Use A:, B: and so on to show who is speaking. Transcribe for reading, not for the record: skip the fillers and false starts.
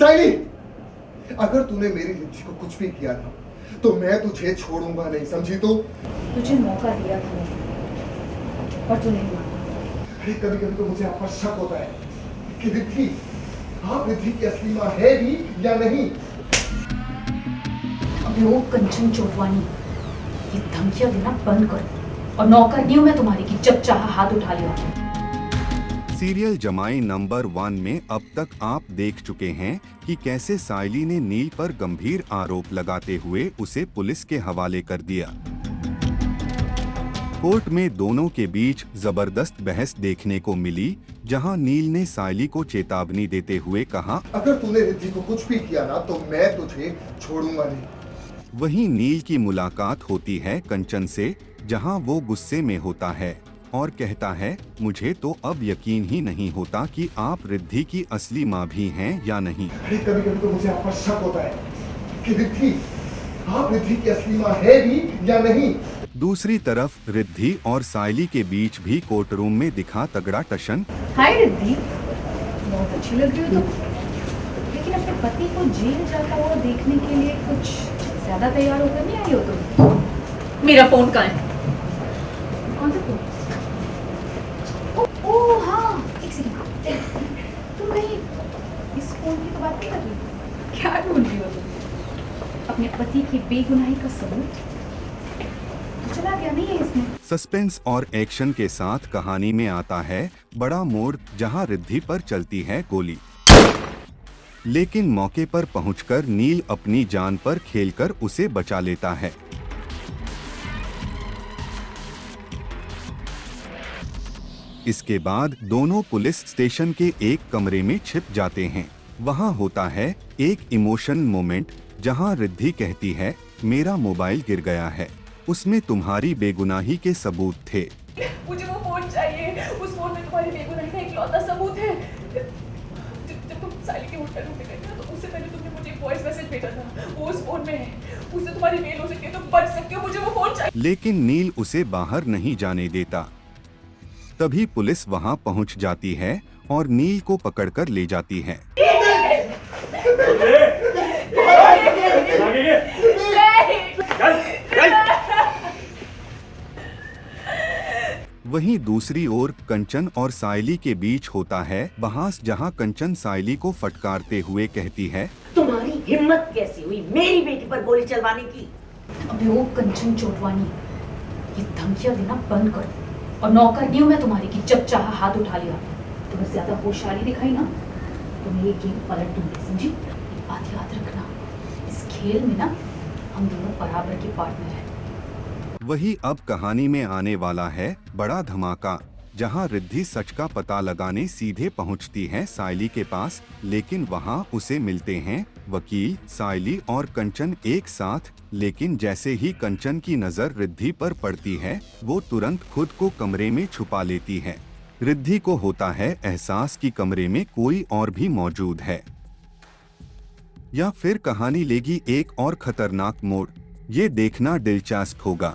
A: साइली, अगर तूने मेरी रिद्धि को कुछ भी किया ना तो मैं तुझे छोड़ूंगा नहीं, समझी तू?
B: तुझे मौका दिया था मैंने और तू नहीं माना।
A: अरे कभी कभी तो मुझे आप पर शक होता है कि रिद्धि, हाँ, रिद्धि की असली माँ है भी या नहीं।
B: अब वो कंचन चोटवानी, ये धमकियां देना बंद कर और नौकर नहीं हूं मैं तुम्हारी कि जब चाहा हाथ उठा लिया।
C: सीरियल जमाई नंबर 1 में अब तक आप देख चुके हैं कि कैसे साइली ने नील पर गंभीर आरोप लगाते हुए उसे पुलिस के हवाले कर दिया। कोर्ट में दोनों के बीच जबरदस्त बहस देखने को मिली, जहां नील ने साइली को चेतावनी देते हुए कहा,
A: अगर तूने रिद्धि को कुछ भी किया ना तो मैं तुझे छोड़ूंगा नहीं।
C: वहीं नील की मुलाकात होती है कंचन से, जहां वो गुस्से में होता है और कहता है, मुझे तो अब यकीन ही नहीं होता कि आप रिद्धि की असली माँ भी हैं या नहीं।
A: अरे कभी कभी तो मुझे आप पर शक होता है कि रिद्धि, हाँ, रिद्धि की असली माँ है भी या नहीं।
C: दूसरी तरफ रिद्धि और साइली के बीच भी कोर्ट रूम में दिखा तगड़ा टशन।
B: हाय रिद्धि, बहुत अच्छी लग रही हो तुम, लेकिन अपने पति को जेल जाता हुआ देखने के लिए कुछ ज्यादा तैयार होकर नहीं आई हो तुम? मेरा फोन कहाँ है? कौन सा फोन? ओह हाँ, एक सेकंड। तुम कहीं इस फोन की तो बात नहीं कर रही? क्या ढूंढ रही हो तुम? अपने पति की बेगुनाही का सबूत? चला गया नहीं है इसमें।
C: सस्पेंस और एक्शन के साथ कहानी में आता है बड़ा मोड़, जहां रिद्धि पर चलती है गोली, लेकिन मौके पर पहुंचकर नील अपनी जान पर खेलकर उसे बचा लेता है। इसके बाद दोनों पुलिस स्टेशन के एक कमरे में छिप जाते हैं। वहां होता है एक इमोशन मोमेंट, जहां रिद्धि कहती है, मेरा मोबाइल गिर गया है, उसमें तुम्हारी बेगुनाही के सबूत थे।
D: मुझे वो फोन चाहिए, उस फोन में तुम्हारी बेगुनाही का इकलौता सबूत है। जब तुम साइली के होटल में गए ना, तो उससे पहले तुमने मुझे एक वॉइस मैसेज भेजा था, वो उस फोन में है, उससे तुम्हारी मेल हो सकती है, तुम बच सकते हो, मुझे वो फोन चाहिए।
C: लेकिन नील उसे बाहर नहीं जाने देता। तभी पुलिस वहां पहुंच जाती है और नील को पकड़कर ले जाती है। वहीं दूसरी ओर कंचन और साइली के बीच होता है बहस, जहां कंचन साइली को फटकारते हुए कहती है,
E: तुम्हारी हिम्मत कैसी हुई मेरी बेटी पर गोली चलवाने की?
B: अब वो कंचन चोटवानी, ये धमकियां देना बंद कर और नौकर नहीं हूं मैं तुम्हारी कि जब चाहा हाथ उठा लिया। तुम्हें ज्यादा होशियारी दिखाई ना तो मैं ये गेम पलट दूंगी, समझी? एक बात याद रखना, इस खेल में ना हम दोनों बराबर के पार्टनर हैं।
C: वही अब कहानी में आने वाला है बड़ा धमाका, जहां रिद्धि सच का पता लगाने सीधे पहुंचती है साइली के पास, लेकिन वहां उसे मिलते हैं वकील, साइली और कंचन एक साथ। लेकिन जैसे ही कंचन की नजर रिद्धि पर पड़ती है, वो तुरंत खुद को कमरे में छुपा लेती है। रिद्धि को होता है एहसास कि कमरे में कोई और भी मौजूद है। या फिर कहानी लेगी एक और खतरनाक मोड़, ये देखना दिलचस्प होगा।